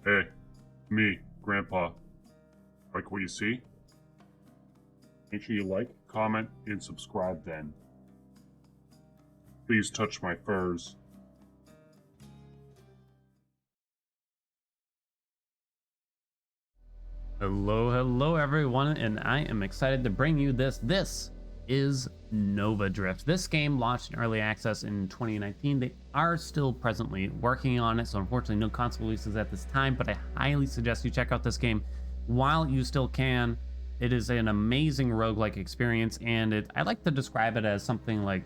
Hey, me, Grandpa. Like what you see? Make sure you like, comment, and subscribe then. Please touch my furs. Hello everyone, and I am excited to bring you this. This is Nova Drift. This game launched in early access in 2019. They are still presently working on it, so unfortunately no console releases at this time, but I highly suggest you check out this game while you still can. It is an amazing roguelike experience, and I like to describe it as something like,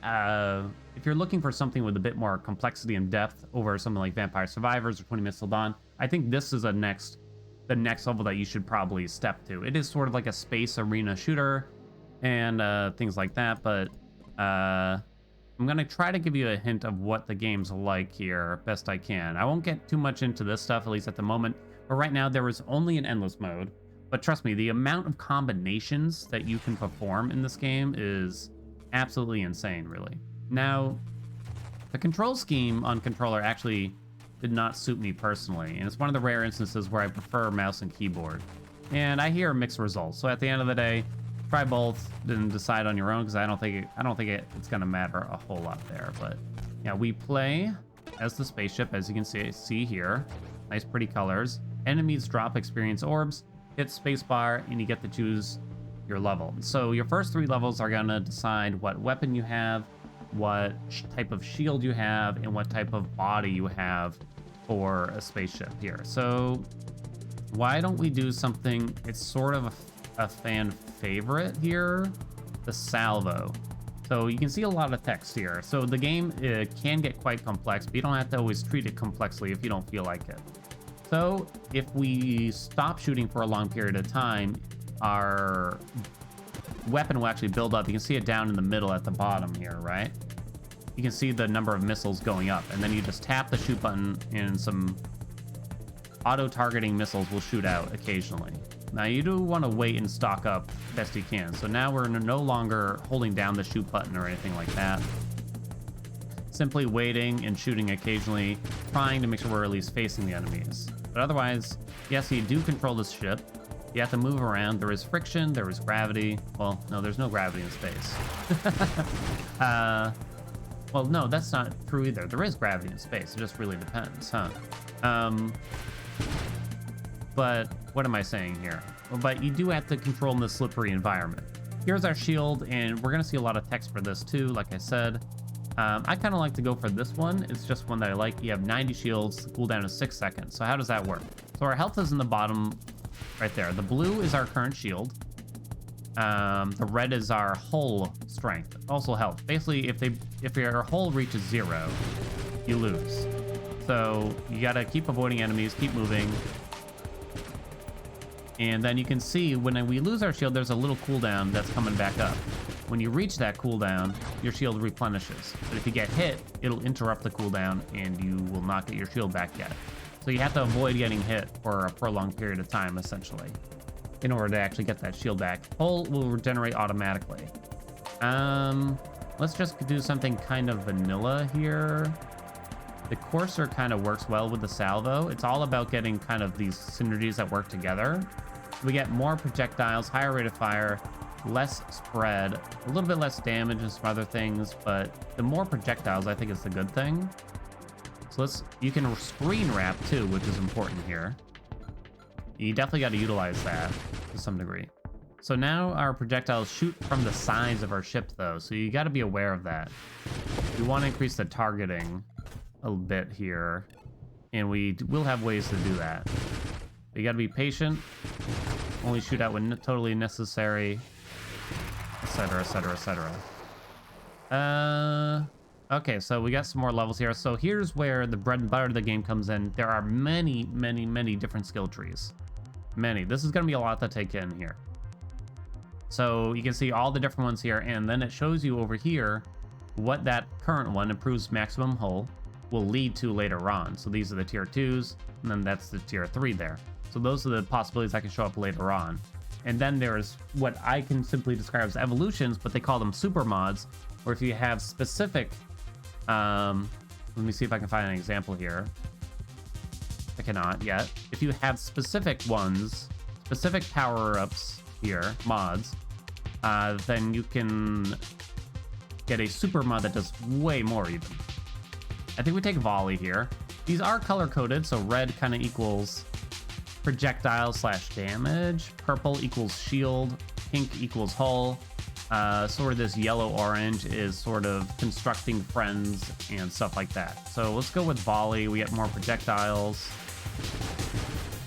if you're looking for something with a bit more complexity and depth over something like Vampire Survivors or 20 Minutes Till Dawn, I think this is the next level that you should probably step to. It is sort of like a space arena shooter and things like that, but I'm gonna try to give you a hint of what the game's like here best I can. I won't get too much into this stuff, at least at the moment, but right now there is only an endless mode. But trust me, the amount of combinations that you can perform in this game is absolutely insane, really. Now, the control scheme on controller actually did not suit me personally, and it's one of the rare instances where I prefer mouse and keyboard. And I hear mixed results, so at the end of the day, try both and decide on your own, because I don't think it's gonna matter a whole lot there. But yeah, we play as the spaceship, as you can see here. Nice pretty colors. Enemies drop experience orbs, hit spacebar, and you get to choose your level. So your first 3 levels are gonna decide what weapon you have, what type of shield you have, and what type of body you have for a spaceship here. So why don't we do something, it's sort of a fan favorite here, the salvo. So you can see a lot of text here. So the game can get quite complex, but you don't have to always treat it complexly if you don't feel like it. So if we stop shooting for a long period of time, our weapon will actually build up. You can see it down in the middle at the bottom here, right? You can see the number of missiles going up, and then you just tap the shoot button and some auto-targeting missiles will shoot out occasionally. Now you do want to wait and stock up best you can. So now we're no longer holding down the shoot button or anything like that. Simply waiting and shooting occasionally, trying to make sure we're at least facing the enemies. But otherwise, yes, you do control this ship. You have to move around. There is friction, there is gravity. Well, no, there's no gravity in space. Well, no, that's not true either. There is gravity in space. It just really depends, huh? But what am I saying here? Well, but you do have to control in the slippery environment. Here's our shield, and we're going to see a lot of text for this too, like I said. I kind of like to go for this one. It's just one that I like. You have 90 shields, cooldown is 6 seconds. So how does that work? So our health is in the bottom right there. The blue is our current shield. The red is our hull strength, also health. Basically, if your hull reaches 0, you lose. So you gotta keep avoiding enemies, keep moving. And then you can see when we lose our shield, there's a little cooldown that's coming back up. When you reach that cooldown, your shield replenishes. But if you get hit, it'll interrupt the cooldown and you will not get your shield back yet. So you have to avoid getting hit for a prolonged period of time, essentially, in order to actually get that shield back. Hull will regenerate automatically. Let's just do something kind of vanilla here. The courser kind of works well with the salvo. It's all about getting kind of these synergies that work together. We get more projectiles, higher rate of fire, less spread, a little bit less damage and some other things, but the more projectiles I think is the good thing. So you can screen wrap too, which is important here. You definitely got to utilize that to some degree. So now our projectiles shoot from the sides of our ship though, so you got to be aware of that. We want to increase the targeting a bit here, and we will have ways to do that. But you got to be patient, only shoot out when totally necessary, etc, etc, etc. Okay, so we got some more levels here. So here's where the bread and butter of the game comes in. There are many different skill trees. Many. This is going to be a lot to take in here. So you can see all the different ones here, and then it shows you over here what that current one, improves maximum hull, will lead to later on. So these are the tier 2s, and then that's the tier 3 there. So those are the possibilities that can show up later on. And then there's what I can simply describe as evolutions, but they call them super mods, where if you have specific, let me see if I can find an example here. I cannot yet. If you have specific ones, specific power-ups here, mods, then you can get a super mod that does way more even. I think we take volley here. These are color-coded, so red kind of equals projectile / damage, purple equals shield, pink equals hull. Sort of this yellow-orange is sort of constructing friends and stuff like that. So let's go with volley. We get more projectiles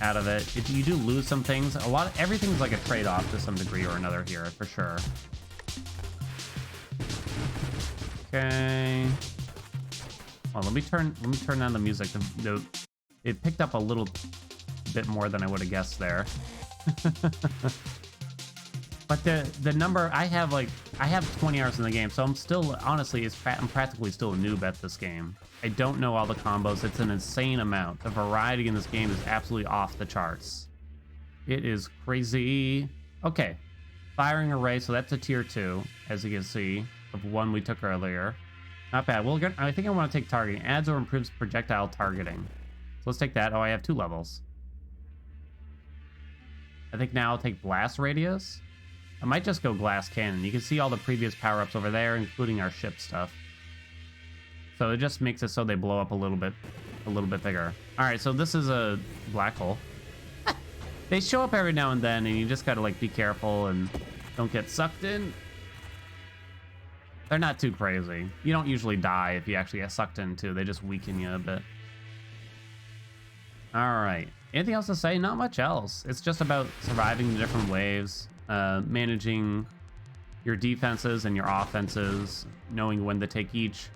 out of it. You do lose some things. Everything's like a trade-off to some degree or another here, for sure. Okay. Well, let me turn down the music. It picked up a little bit more than I would have guessed there. But the number I have 20 hours in the game, so I'm still honestly I'm practically still a noob at this game. I don't know all the combos. It's an insane amount. The variety in this game is absolutely off the charts. It is crazy. Okay, firing array. So that's a tier 2, as you can see, of one we took earlier. Not bad. I think I want to take targeting. Adds or improves projectile targeting. So let's take that. Oh, I have 2 levels. I think now I'll take blast radius. I might just go glass cannon. You can see all the previous power-ups over there, including our ship stuff. So it just makes it so they blow up a little bit bigger. All right, so this is a black hole. They show up every now and then, and you just gotta like be careful and don't get sucked in. They're not too crazy. You don't usually die if you actually get sucked into. They just weaken you a bit. All right. Anything else to say? Not much else. It's just about surviving the different waves, managing your defenses and your offenses, knowing when to take each,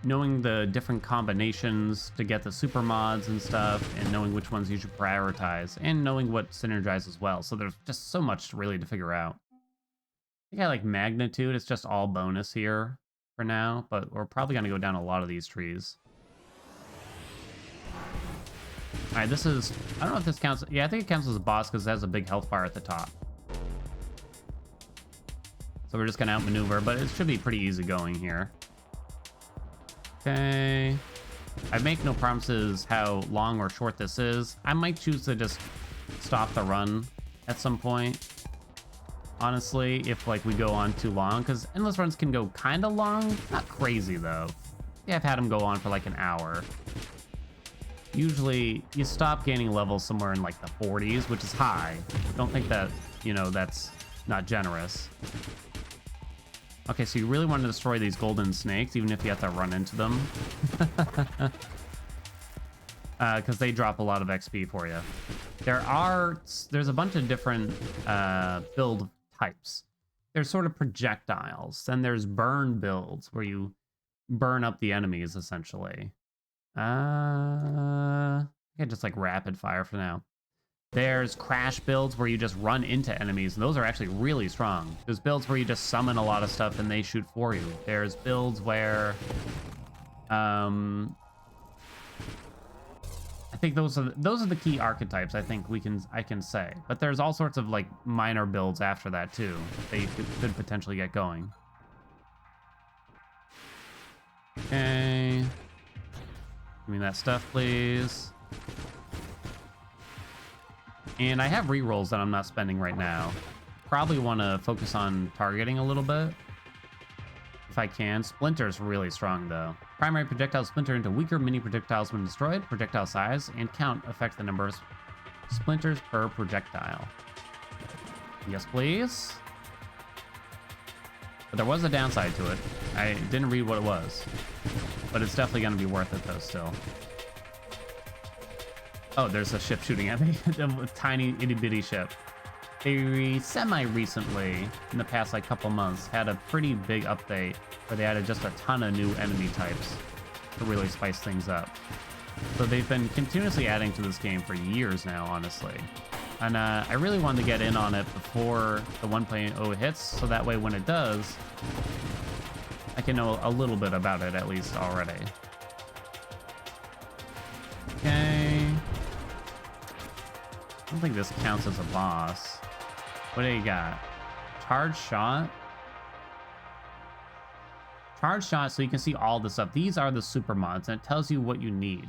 knowing the different combinations to get the super mods and stuff, and knowing which ones you should prioritize, and knowing what synergize as well. So there's just so much really to figure out. I think I like magnitude. It's just all bonus here for now, but we're probably going to go down a lot of these trees. All right, this is, I don't know if this counts. Yeah, I think it counts as a boss because it has a big health bar at the top. So we're just going to outmaneuver, but it should be pretty easy going here. Okay. I make no promises how long or short this is. I might choose to just stop the run at some point. Honestly, if like we go on too long, because endless runs can go kind of long. Not crazy though. Yeah, I've had them go on for like an hour. Usually you stop gaining levels somewhere in like the 40s, which is high. Don't think that, you know, that's not generous. Okay, so you really want to destroy these golden snakes, even if you have to run into them. Because they drop a lot of XP for you. There's a bunch of different build types. There's sort of projectiles, then there's burn builds, where you burn up the enemies, essentially. I can just like rapid fire for now. There's crash builds where you just run into enemies, and those are actually really strong. There's builds where you just summon a lot of stuff and they shoot for you. There's builds where I think those are the key archetypes I can say. But there's all sorts of like minor builds after that too that you could potentially get going. Okay. Give me that stuff, please. And I have rerolls that I'm not spending right now. Probably want to focus on targeting a little bit. If I can. Splinter's really strong, though. Primary projectiles splinter into weaker mini projectiles when destroyed. Projectile size and count affect the number of splinters per projectile. Yes, please. But there was a downside to it. I didn't read what it was. But it's definitely going to be worth it, though, still. Oh, there's a ship shooting at me. A tiny, itty-bitty ship. They semi-recently, in the past like couple months, had a pretty big update where they added just a ton of new enemy types to really spice things up. So they've been continuously adding to this game for years now, honestly. And I really wanted to get in on it before the 1.0 hits, so that way when it does, I can know a little bit about it at least already. Okay. I don't think this counts as a boss. What do you got? Charge shot? Charge shot, so you can see all this stuff. These are the super mods, and it tells you what you need.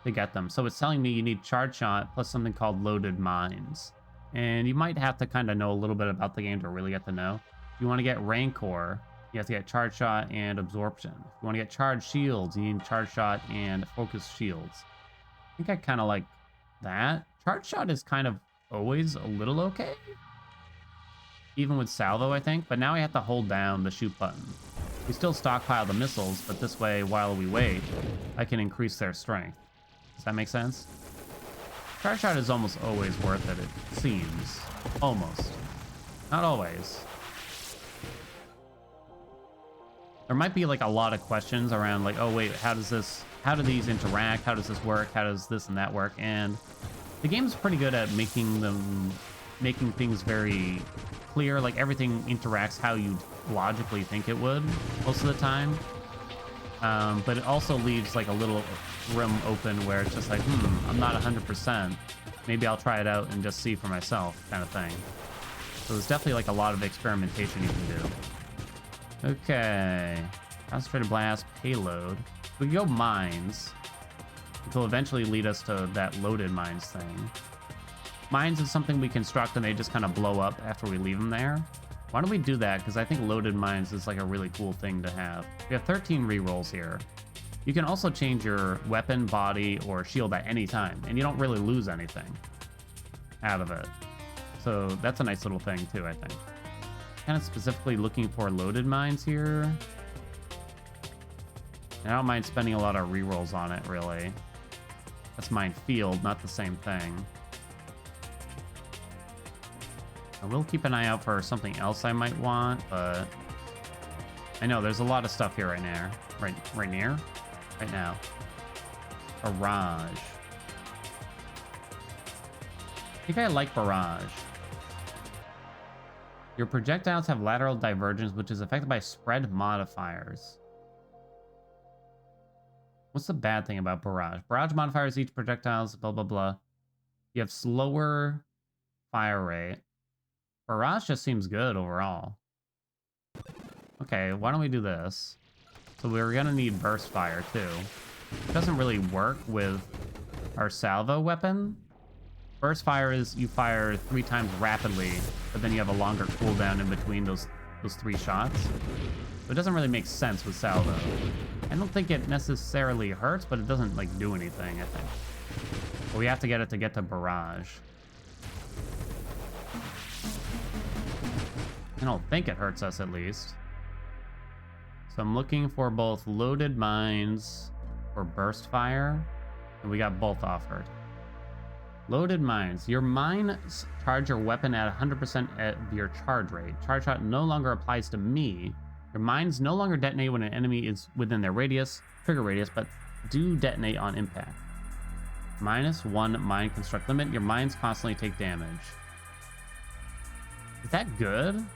to get them. So it's telling me you need charge shot plus something called loaded mines. And you might have to kind of know a little bit about the game to really get to know. If you want to get Rancor, you have to get charge shot and absorption. If you want to get charge shields, you need charge shot and focus shields. I think I kind of like that. Charge shot is kind of always a little okay. Even with salvo, I think. But now I have to hold down the shoot button. We still stockpile the missiles, but this way, while we wait, I can increase their strength. Does that make sense? Charge shot is almost always worth it, it seems. Almost. Not always. There might be like a lot of questions around like, oh wait, how do these interact? How does this work? How does this and that work? And the game's pretty good at making things very clear. Like everything interacts how you logically think it would most of the time. But it also leaves like a little room open where it's just like, I'm not 100%. Maybe I'll try it out and just see for myself kind of thing. So there's definitely like a lot of experimentation you can do. Okay. Concentrated blast, payload. We can go mines, which will eventually lead us to that loaded mines thing. Mines is something we construct and they just kind of blow up after we leave them there. Why don't we do that? Because I think loaded mines is like a really cool thing to have. We have 13 rerolls here. You can also change your weapon, body, or shield at any time, and you don't really lose anything out of it. So that's a nice little thing too, I think. Kind of specifically looking for loaded mines here. I don't mind spending a lot of rerolls on it, really. That's mine field, not the same thing. I will keep an eye out for something else I might want, but I know there's a lot of stuff here right now. Right now. Barrage. I think I like barrage. Your projectiles have lateral divergence, which is affected by spread modifiers. What's the bad thing about barrage? Barrage modifiers each projectiles, blah, blah, blah. You have slower fire rate. Barrage just seems good overall. Okay, why don't we do this? So we're gonna need burst fire too. It doesn't really work with our salvo weapon. Burst fire is you fire 3 times rapidly, but then you have a longer cooldown in between those 3 shots. So it doesn't really make sense with salvo. I don't think it necessarily hurts, but it doesn't like do anything, I think. But we have to get it to get to barrage. I don't think it hurts us, at least. So I'm looking for both loaded mines or burst fire, and we got both offered. Loaded mines. Your mines charge your weapon at 100% at your charge rate. Charge shot no longer applies to me. Your mines no longer detonate when an enemy is within their trigger radius, but do detonate on impact. -1 mine construct limit. Your mines constantly take damage. Is that good?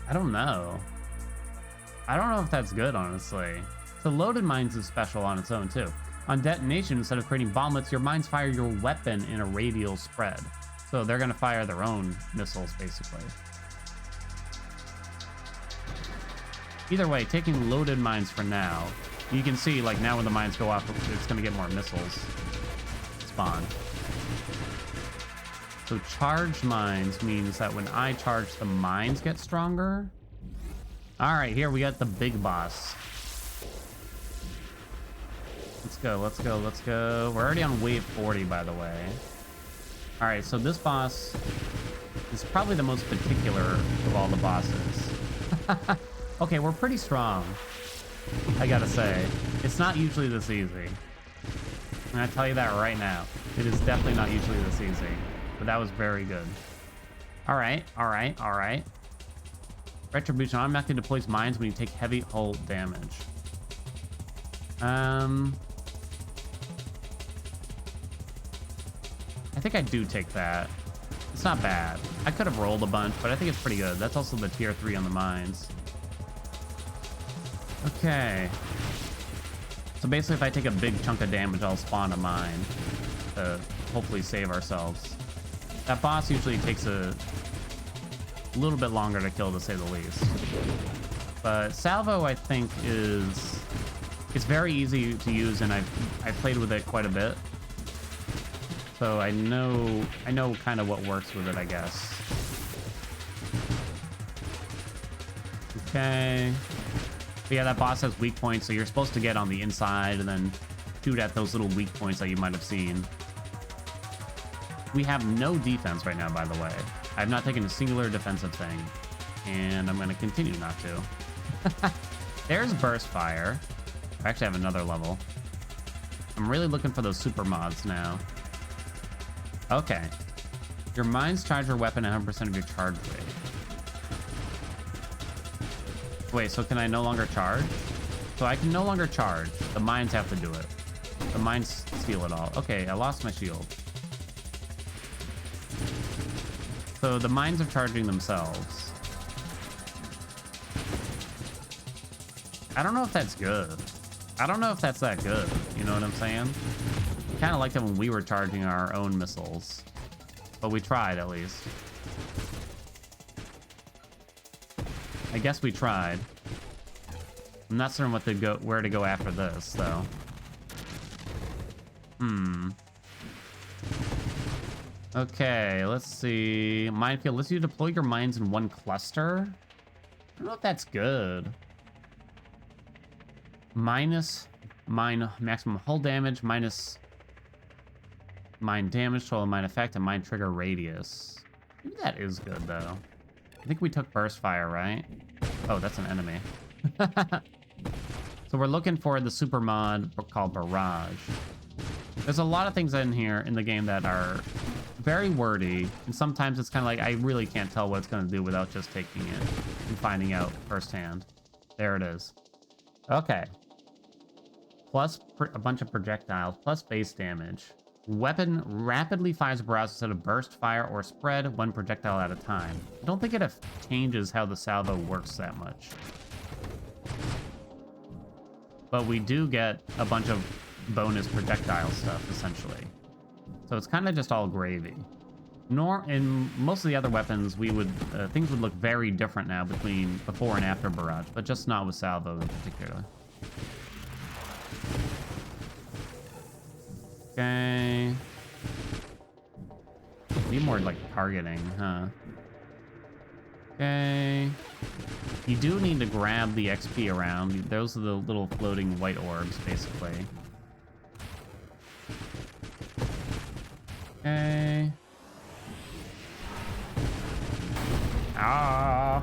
I don't know. I don't know if that's good, honestly. So loaded mines is special on its own, too. On detonation, instead of creating bomblets, your mines fire your weapon in a radial spread. So they're going to fire their own missiles, basically. Either way, taking loaded mines for now, you can see, like, now when the mines go off, it's going to get more missiles spawn. So charged mines means that when I charge, the mines get stronger. All right, here we got the big boss. Let's go, let's go, let's go. We're already on wave 40, by the way. All right, so this boss is probably the most particular of all the bosses. Okay, we're pretty strong, I gotta say. It's not usually this easy. I'm gonna tell you that right now. It is definitely not usually this easy, but that was very good. All right, all right, all right. Retribution automatically deploys mines when you take heavy hull damage. I think I do take that. It's not bad. I could have rolled a bunch, but I think it's pretty good. That's also the tier 3 on the mines. Okay. So basically, if I take a big chunk of damage, I'll spawn a mine to hopefully save ourselves. That boss usually takes a little bit longer to kill, to say the least. But salvo, I think, it's very easy to use, and I've played with it quite a bit. So I know kind of what works with it, I guess. Okay. But yeah, that boss has weak points, so you're supposed to get on the inside and then shoot at those little weak points that you might have seen. We have no defense right now, by the way. I've not taken a singular defensive thing, and I'm going to continue not to. There's burst fire. I actually have another level. I'm really looking for those super mods now. Okay. Your mines charge your weapon 100% of your charge rate. Wait, so can I no longer charge? So I can no longer charge. The mines have to do it. The mines steal it all. Okay, I lost my shield. So the mines are charging themselves. I don't know if that's good. I don't know if that's that good. You know what I'm saying? Kind of liked it when we were charging our own missiles. But we tried, at least. I guess we tried. I'm not certain where to go after this, though. Okay, let's see. Minefield lets you deploy your mines in one cluster. I don't know if that's good. Minus mine maximum hull damage, minus mine damage, total mine effect, and mine trigger radius. Maybe that is good, though. I think we took burst fire, right? Oh, that's an enemy. So we're looking for the super mod called Barrage. There's a lot of things in here in the game that are very wordy, and sometimes it's kind of like I really can't tell what it's going to do without just taking it and finding out firsthand. There it is. Okay. Plus a bunch of projectiles, plus base damage. Weapon rapidly fires a barrage instead of burst, fire, or spread one projectile at a time. I don't think it changes how the salvo works that much. But we do get a bunch of bonus projectile stuff, essentially. So it's kind of just all gravy. In most of the other weapons, things would look very different now between before and after barrage, but just not with salvo in particular. Okay. Need more like targeting, huh? Okay. You do need to grab the XP around. Those are the little floating white orbs, basically. Okay. Ah.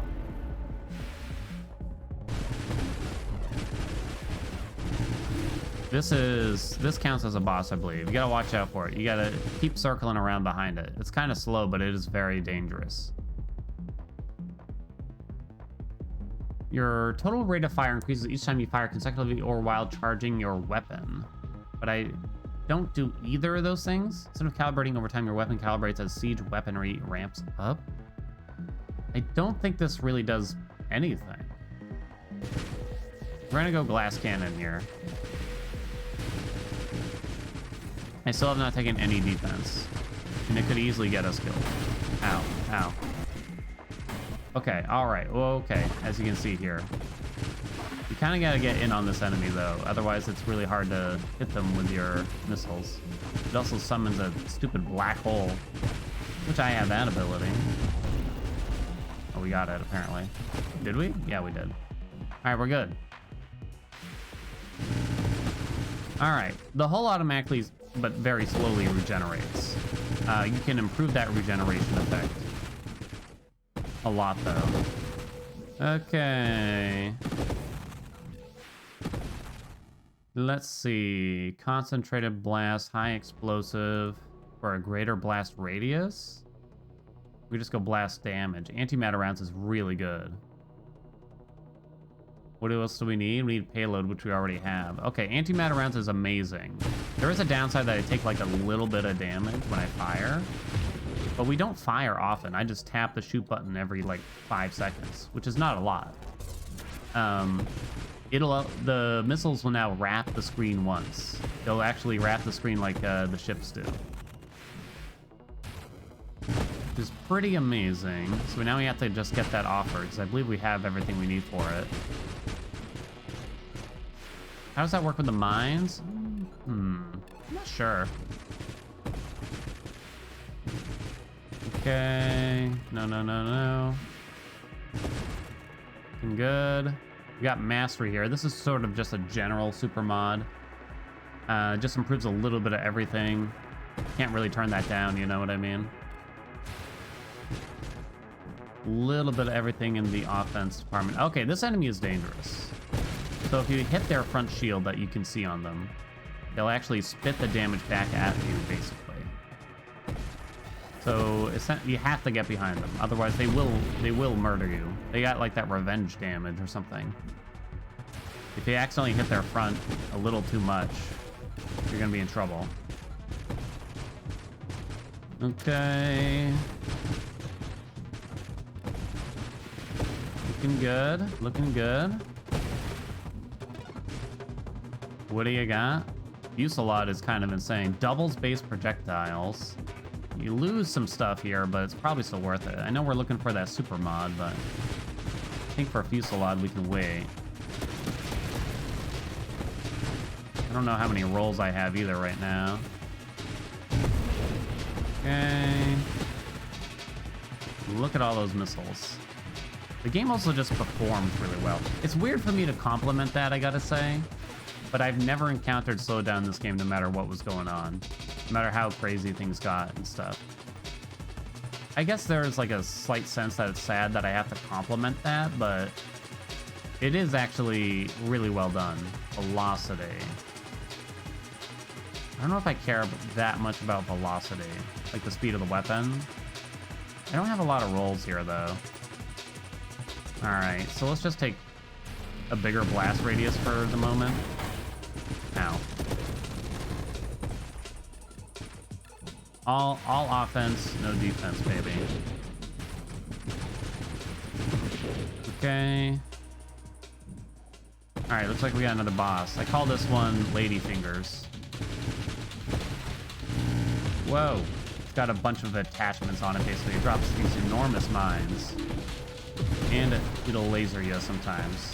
This counts as a boss, I believe. You gotta watch out for it. You gotta keep circling around behind it. It's kind of slow, but it is very dangerous. Your total rate of fire increases each time you fire consecutively or while charging your weapon. But I don't do either of those things. Instead of calibrating over time, your weapon calibrates as siege weaponry ramps up. I don't think this really does anything. We're gonna go glass cannon here. I still have not taken any defense, and it could easily get us killed. Ow, ow. Okay, alright, well, okay, as you can see here. You kind of gotta get in on this enemy, though, otherwise it's really hard to hit them with your missiles. It also summons a stupid black hole, which I have that ability. Oh, we got it, apparently. Did we? Yeah, we did. Alright, we're good. Alright, the hull automatically, but very slowly regenerates. You can improve that regeneration effect a lot, though. Okay. Let's see. Concentrated blast, high explosive for a greater blast radius. We just go blast damage. Antimatter rounds is really good. What else do we need? We need payload, which we already have. Okay, antimatter rounds is amazing. There is a downside that I take like a little bit of damage when I fire, but we don't fire often. I just tap the shoot button every like 5 seconds, which is not a lot. The missiles will now wrap the screen once. They'll actually wrap the screen like the ships do, which is pretty amazing. So now we have to just get that offer, because I believe we have everything we need for it. How does that work with the mines? I'm not sure. Okay. No, no, no, no. Looking good. We got mastery here. This is sort of just a general super mod. Just improves a little bit of everything. Can't really turn that down, you know what I mean? Little bit of everything in the offense department. Okay, this enemy is dangerous. So if you hit their front shield that you can see on them, they'll actually spit the damage back at you, basically. So you have to get behind them, otherwise they will murder you. They got like that revenge damage or something. If you accidentally hit their front a little too much, you're gonna be in trouble. Okay. Looking good, looking good. What do you got? Fusillade is kind of insane. Doubles base projectiles. You lose some stuff here, but it's probably still worth it. I know we're looking for that super mod, but I think for Fusillade we can wait. I don't know how many rolls I have either right now. Okay. Look at all those missiles. The game also just performs really well. It's weird for me to compliment that, I gotta say, but I've never encountered slowdown in this game no matter what was going on. No matter how crazy things got and stuff. I guess there's like a slight sense that it's sad that I have to compliment that, but it is actually really well done. Velocity. I don't know if I care that much about velocity, like the speed of the weapon. I don't have a lot of rolls here though. Alright, so let's just take a bigger blast radius for the moment. Ow. All offense, no defense, baby. Okay. Alright, looks like we got another boss. I call this one Lady Fingers. Whoa. It's got a bunch of attachments on it, basically. It drops these enormous mines. And it'll laser you sometimes.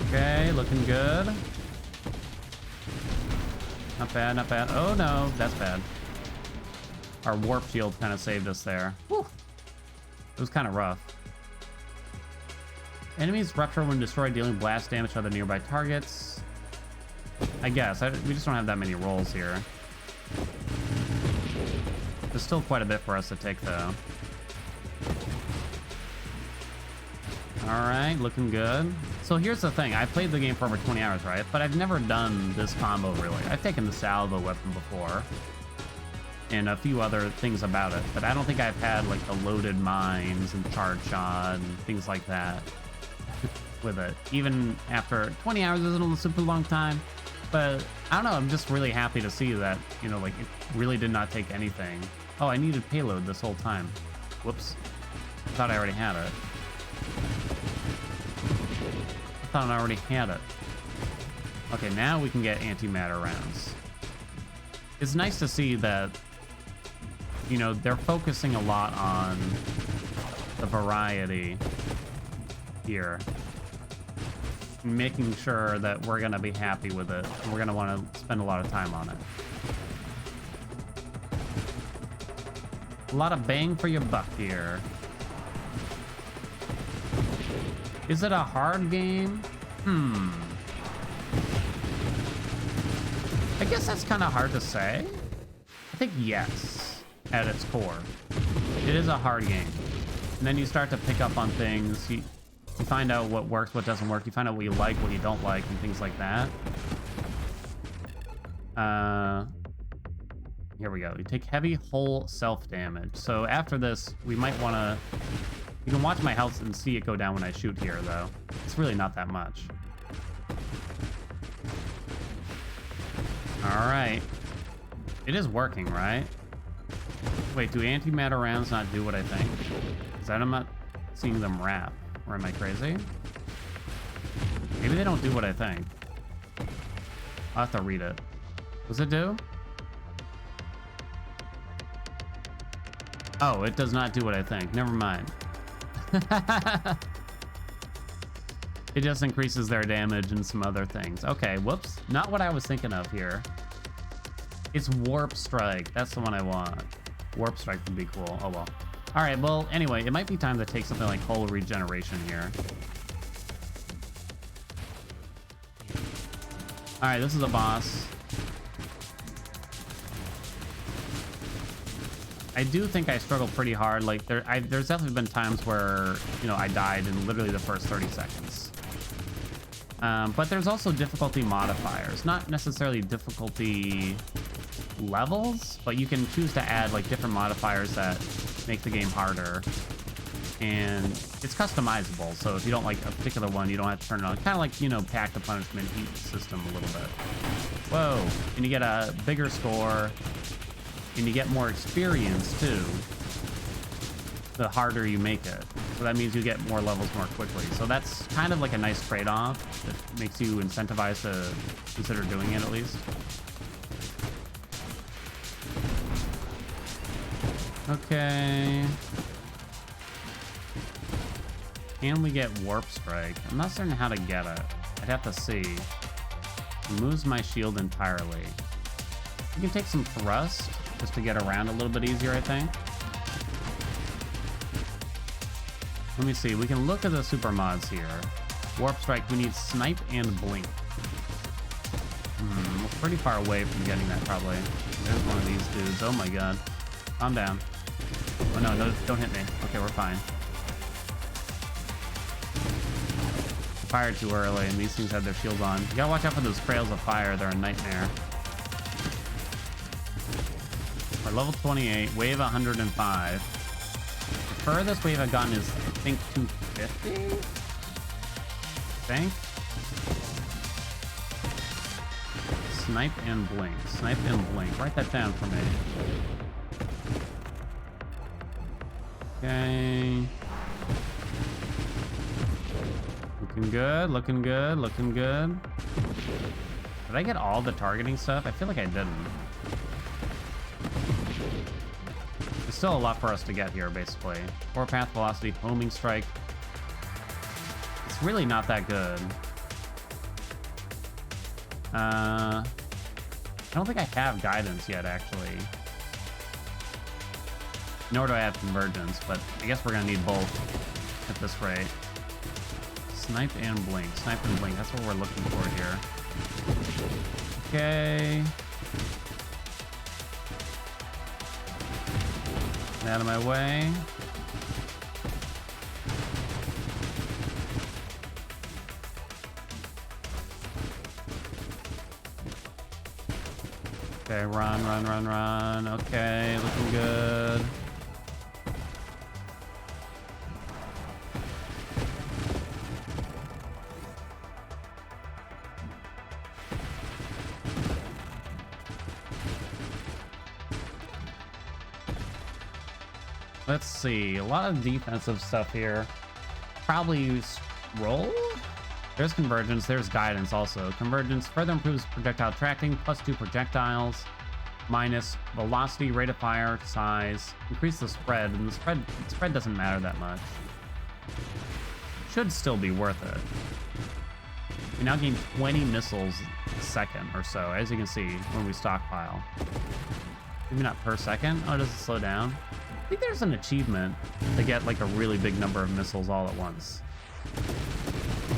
Okay, looking good. Not bad, not bad. Oh no, that's bad. Our warp shield kind of saved us there. Whew. It was kind of rough. Enemies rupture when destroyed, dealing blast damage to other nearby targets. I guess. We just don't have that many rolls here. There's still quite a bit for us to take, though. Alright, looking good. So here's the thing. I played the game for over 20 hours, right? But I've never done this combo, really. I've taken the salvo weapon before. And a few other things about it. But I don't think I've had, like, the loaded mines and charge shot and things like that with it. Even after 20 hours isn't a super long time. But, I don't know, I'm just really happy to see that, you know, like, it really did not take anything. Oh, I needed payload this whole time. Whoops. I thought I already had it. I thought I already had it. Okay, now we can get antimatter rounds. It's nice to see that, you know, they're focusing a lot on the variety here. Making sure that we're going to be happy with it. And we're going to want to spend a lot of time on it. A lot of bang for your buck here. Is it a hard game? I guess that's kind of hard to say. I think yes, at its core. It is a hard game. And then you start to pick up on things. You find out what works, what doesn't work. You find out what you like, what you don't like, and things like that. Here we go. You take heavy whole self damage. So after this, we might want to... You can watch my health and see it go down when I shoot here, though. It's really not that much. Alright. It is working, right? Wait, do antimatter rounds not do what I think? Is that I'm not seeing them wrap? Or am I crazy? Maybe they don't do what I think. I'll have to read it. Does it do? Oh, it does not do what I think. Never mind. It just increases their damage and some other things. Okay, whoops. Not what I was thinking of here. It's Warp Strike. That's the one I want. Warp Strike would be cool. Oh well. All right, well, anyway, it might be time to take something like Whole Regeneration here. All right, this is a boss. I do think I struggled pretty hard. Like, there's definitely been times where, you know, I died in literally the first 30 seconds. But there's also difficulty modifiers. Not necessarily difficulty levels, but you can choose to add, like, different modifiers that make the game harder. And it's customizable, so if you don't like a particular one, you don't have to turn it on. Kind of like, you know, Pack the Punishment heat system a little bit. Whoa, and you get a bigger score, and you get more experience too, the harder you make it. So that means you get more levels more quickly. So that's kind of like a nice trade-off that makes you incentivized to consider doing it at least. Okay. Can we get Warp Strike? I'm not certain how to get it. I'd have to see. It moves my shield entirely. You can take some thrust just to get around a little bit easier, I think. Let me see. We can look at the super mods here. Warp Strike, we need Snipe and Blink. We're pretty far away from getting that, probably. There's one of these dudes. Oh my god. Calm down. Oh no, no, don't hit me. Okay, we're fine. Fired too early, and these things have their shields on. You gotta watch out for those trails of fire. They're a nightmare. We're level 28, wave 105. The furthest wave I've gotten is, I think, 250? I think? Snipe and Blink. Snipe and Blink. Write that down for me. Okay. Looking good, looking good, looking good. Did I get all the targeting stuff? I feel like I didn't. There's still a lot for us to get here, basically. Warpath, Velocity, Homing Strike. It's really not that good. I don't think I have Guidance yet, actually. Nor do I have Convergence, but I guess we're gonna need both at this rate. Snipe and Blink. Snipe and Blink. That's what we're looking for here. Okay. Get out of my way. Okay, run, run, run, run. Okay, looking good. Let's see, a lot of defensive stuff here. Probably use roll? There's Convergence, there's Guidance also. Convergence further improves projectile tracking, +2 projectiles, minus velocity, rate of fire, size, increase the spread, and the spread doesn't matter that much. Should still be worth it. We now gain 20 missiles a second or so, as you can see when we stockpile. Maybe not per second. Oh, does it slow down? I think there's an achievement to get like a really big number of missiles all at once.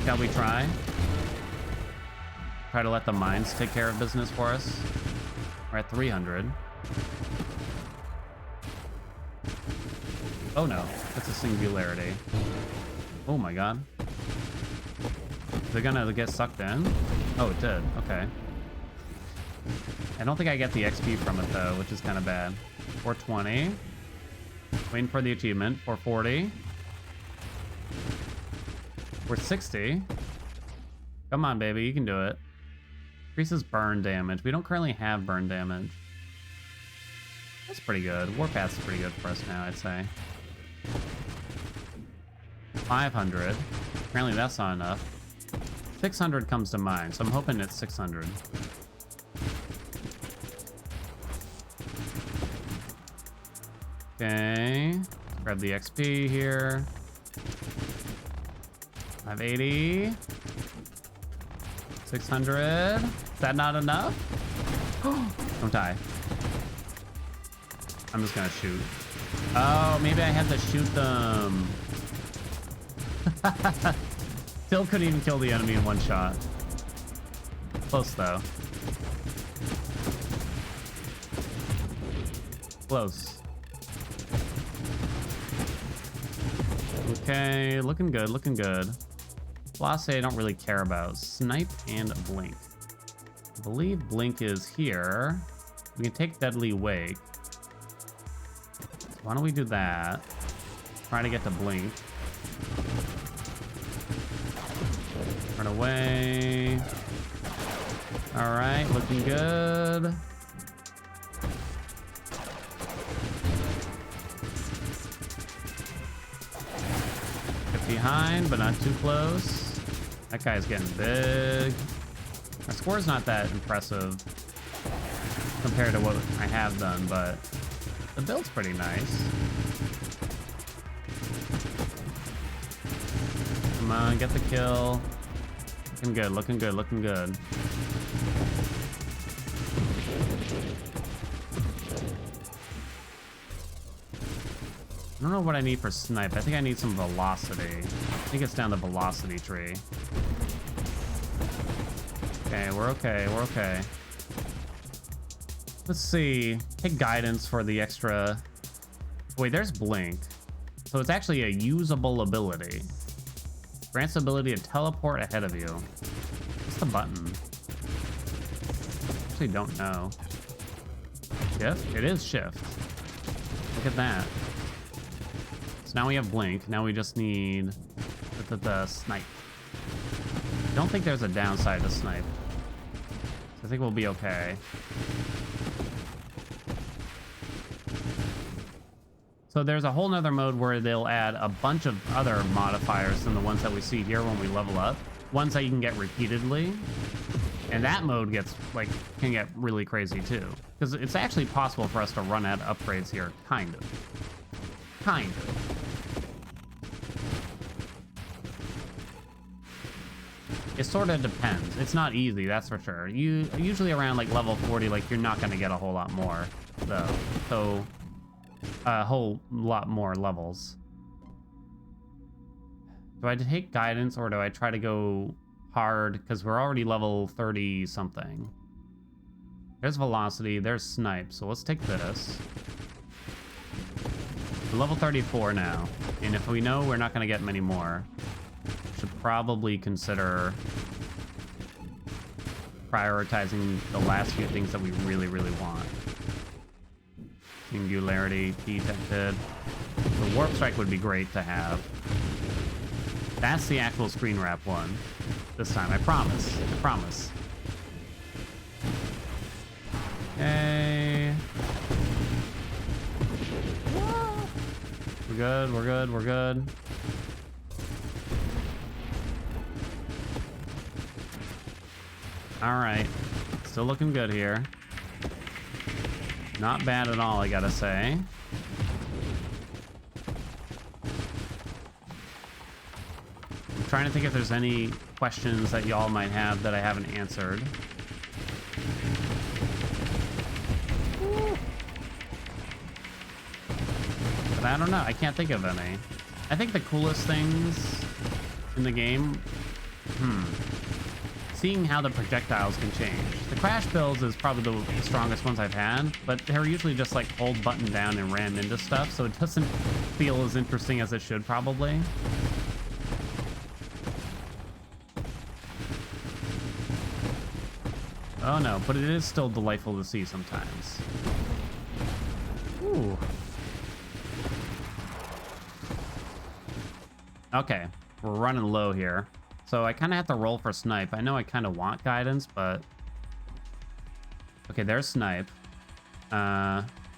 Shall we try? Try to let the mines take care of business for us. We're at 300. Oh no, that's a singularity. Oh my god. Is it gonna get sucked in? Oh, it did. Okay. I don't think I get the XP from it though, which is kind of bad. 420. Waiting for the achievement. 440. 460. Come on, baby, you can do it. Increases burn damage. We don't currently have burn damage. That's pretty good. Warpath's pretty good for us now, I'd say. 500. Apparently that's not enough. 600 comes to mind, so I'm hoping it's 600. Okay. Grab the XP here. 580. 600. Is that not enough? Don't die. I'm just gonna shoot. Oh, maybe I had to shoot them. Still couldn't even kill the enemy in one shot. Close though. Close. Okay, looking good, looking good. Velocity I don't really care about. Snipe and blink. I believe blink is here. We can take deadly wake. So why don't we do that? Try to get to blink. Run away. All right, looking good. Get behind, but not too close. That guy's getting big. My score's not that impressive compared to what I have done, but the build's pretty nice. Come on, get the kill. Looking good, looking good, looking good. I don't know what I need for snipe. I think I need some velocity. I think it's down the velocity tree. Okay, we're okay, we're okay. Let's see. Take guidance for the extra. Wait, there's blink. So it's actually a usable ability. Grants the ability to teleport ahead of you. What's the button? Actually don't know. Shift? It is shift. Look at that. So now we have blink. Now we just need the snipe. I don't think there's a downside to snipe. So I think we'll be okay. So there's a whole nother mode where they'll add a bunch of other modifiers than the ones that we see here when we level up. Ones that you can get repeatedly. And that mode gets, like, can get really crazy too. Because it's actually possible for us to run out of upgrades here, kind of. Kind of. It sort of depends. It's not easy, that's for sure. Usually around like level 40, like you're not gonna get a whole lot more, though. So a whole lot more levels. Do I take guidance or do I try to go hard? Because we're already level 30 something. There's velocity, there's snipe, so let's take this. We're level 34 now, and if we know we're not gonna get many more, should probably consider prioritizing the last few things that we really, really want. Singularity, detected. The warp strike would be great to have. That's the actual screen wrap one. This time, I promise. I promise. Okay. We're good, we're good, we're good. All right, still looking good here. Not bad at all, I gotta say. I'm trying to think if there's any questions that y'all might have that I haven't answered. But I don't know, I can't think of any. I think the coolest things in the game, seeing how the projectiles can change. The crash builds is probably the strongest ones I've had, but they're usually just like hold button down and ram into stuff, so it doesn't feel as interesting as it should probably. Oh no, but it is still delightful to see sometimes. Ooh. Okay, we're running low here. So I kind of have to roll for snipe. I know I kind of want guidance, but... Okay, there's snipe. You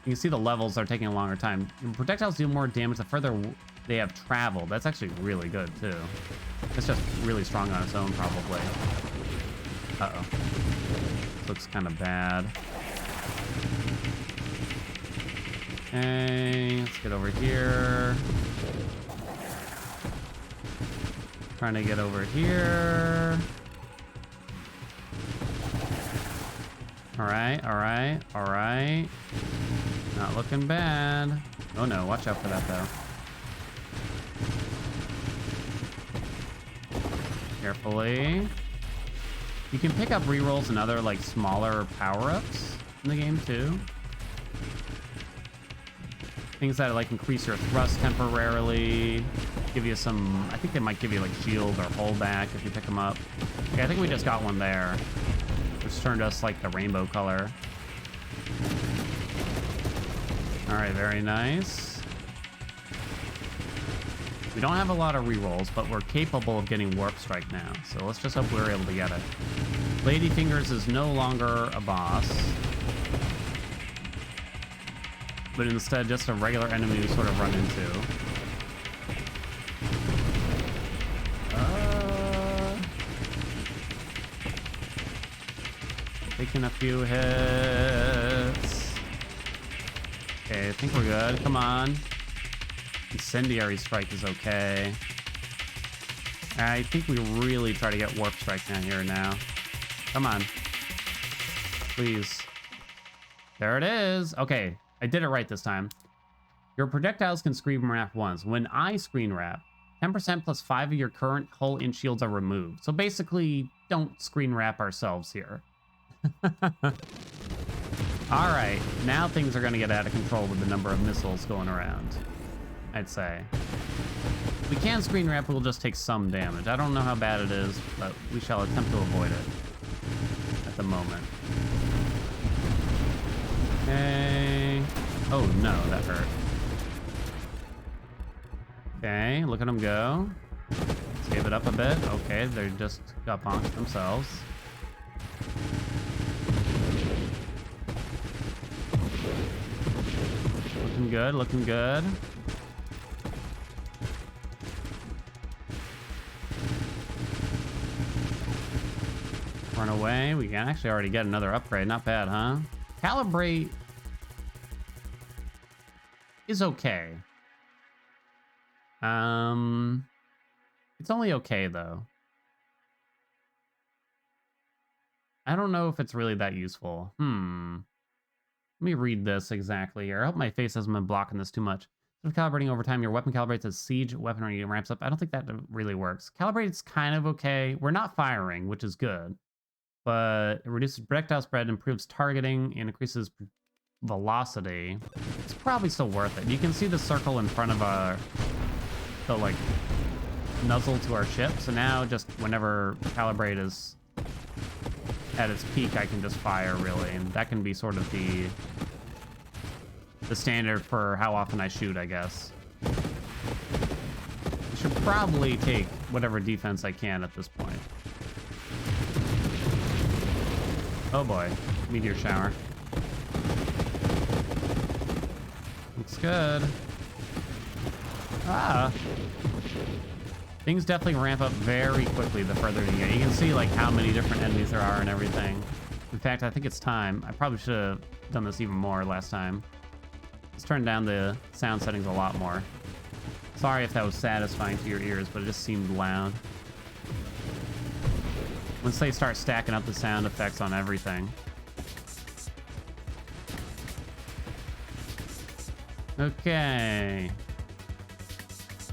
can see the levels are taking a longer time. Projectiles do more damage the further they have traveled. That's actually really good, too. It's just really strong on its own, probably. Uh-oh. Looks kind of bad. Okay, let's get over here. Trying to get over here. All right, all right, all right. Not looking bad. Oh no, watch out for that though. Carefully. You can pick up rerolls and other like smaller power-ups in the game too. Things that like increase your thrust temporarily, give you some, I think they might give you like shield or holdback if you pick them up. Okay, I think we just got one there, which turned us like the rainbow color. All right, very nice. We don't have a lot of rerolls, but we're capable of getting Warp Strike now, so let's just hope we're able to get it. Ladyfingers is no longer a boss, but instead just a regular enemy we sort of run into. Taking a few hits. Okay, I think we're good. Come on. Incendiary Strike is okay. I think we really try to get Warp Strike down here now. Come on. Please. There it is. Okay, I did it right this time. Your projectiles can screen wrap once. When I screen wrap, 10% plus 5 of your current hull inch shields are removed. So basically, don't screen wrap ourselves here. Alright, now things are going to get out of control with the number of missiles going around, I'd say. If we can screen wrap, we'll just take some damage. I don't know how bad it is, but we shall attempt to avoid it at the moment. Okay. Oh no, that hurt. Okay, look at them go. Save it up a bit. Okay, they just got bonked themselves. Looking good, looking good. Run away. We can actually already get another upgrade. Not bad, huh? Calibrate is okay. It's only okay though. I don't know if it's really that useful. Let me read this exactly here. I hope my face hasn't been blocking this too much. Instead of calibrating over time, your weapon calibrates as siege weaponry ramps up. I don't think that really works. Calibrate's kind of okay. We're not firing, which is good. But it reduces projectile spread, improves targeting, and increases velocity. It's probably still worth it. You can see the circle in front of the like nuzzle to our ship. So now just whenever calibrate is at its peak, I can just fire really, and that can be sort of the standard for how often I shoot, I guess. I should probably take whatever defense I can at this point. Oh boy, meteor shower. Looks good. Ah. Things definitely ramp up very quickly the further you get. You can see like how many different enemies there are and everything. In fact, I think it's time. I probably should have done this even more last time. Let's turn down the sound settings a lot more. Sorry if that was satisfying to your ears, but it just seemed loud. Once they start stacking up the sound effects on everything. Okay.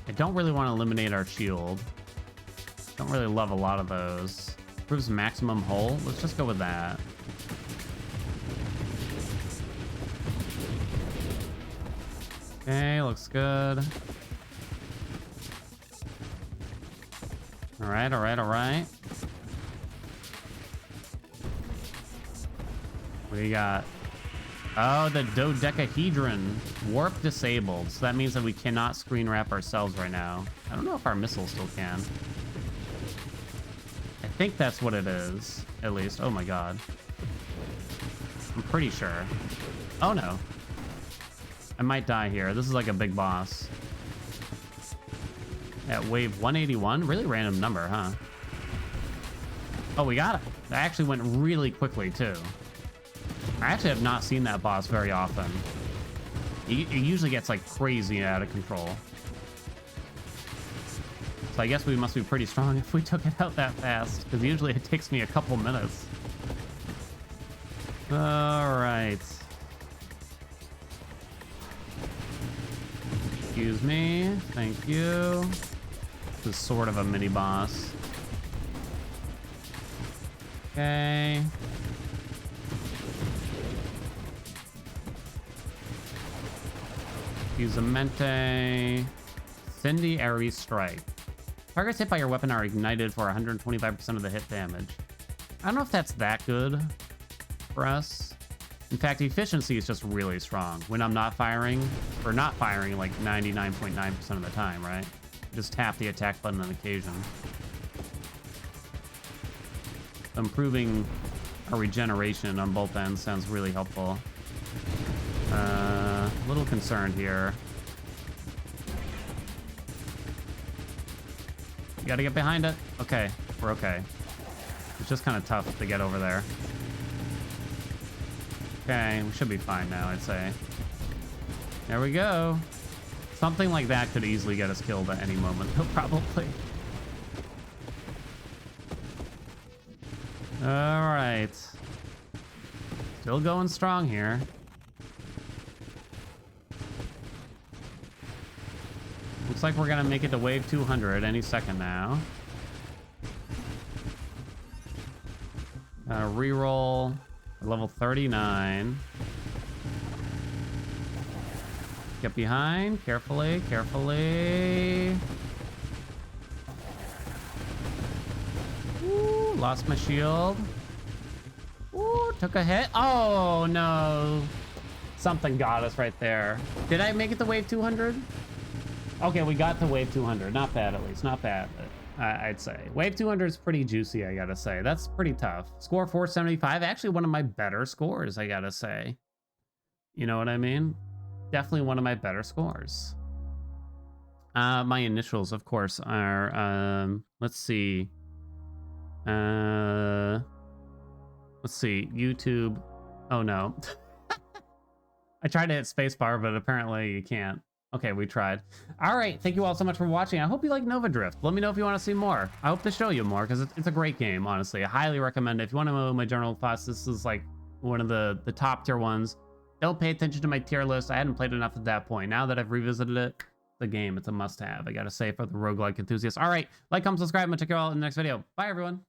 I don't really want to eliminate our shield. Don't really love a lot of those. Improves maximum hull. Let's just go with that. Okay, looks good. All right, all right, all right. What do you got? Oh, the dodecahedron. Warp disabled. So that means that we cannot screen wrap ourselves right now. I don't know if our missiles still can. I think that's what it is, at least. Oh my god. I'm pretty sure. Oh no. I might die here. This is like a big boss. At wave 181? Really random number, huh? Oh, we got it. That actually went really quickly, too. I actually have not seen that boss very often. It usually gets like crazy out of control. So I guess we must be pretty strong if we took it out that fast, because usually it takes me a couple minutes. All right. Excuse me. Thank you. This is sort of a mini boss. Okay. Fusamente. Incendiary Strike. Targets hit by your weapon are ignited for 125% of the hit damage. I don't know if that's that good for us. In fact, efficiency is just really strong when I'm not firing, or not firing like 99.9% of the time, right? Just tap the attack button on occasion. Improving our regeneration on both ends sounds really helpful. A little concerned here. You gotta get behind it. Okay, we're okay. It's just kind of tough to get over there. Okay, we should be fine now, I'd say. There we go. Something like that could easily get us killed at any moment, though, probably. All right. Still going strong here. Looks like we're gonna make it to wave 200 any second now. Reroll. Level 39. Get behind. Carefully, carefully. Ooh, lost my shield. Ooh, took a hit. Oh, no. Something got us right there. Did I make it to wave 200? Okay, we got to wave 200. Not bad, at least. Not bad. I'd say. Wave 200 is pretty juicy, I gotta say. That's pretty tough. Score 475, actually one of my better scores, I gotta say. You know what I mean? Definitely one of my better scores. My initials, of course, are, let's see. Let's see, YouTube. Oh no. I tried to hit spacebar, but apparently you can't. Okay, we tried. All right, thank you all so much for watching. I hope you like Nova Drift. Let me know if you want to see more. I hope to show you more because it's a great game, honestly. I highly recommend it. If you want to know my general thoughts, this is like one of the top tier ones. Don't pay attention to my tier list. I hadn't played enough at that point. Now that I've revisited it, the game, it's a must-have. I gotta say, for the roguelike enthusiasts. All right, like, comment, subscribe. I'm gonna check you all in the next video. Bye, everyone.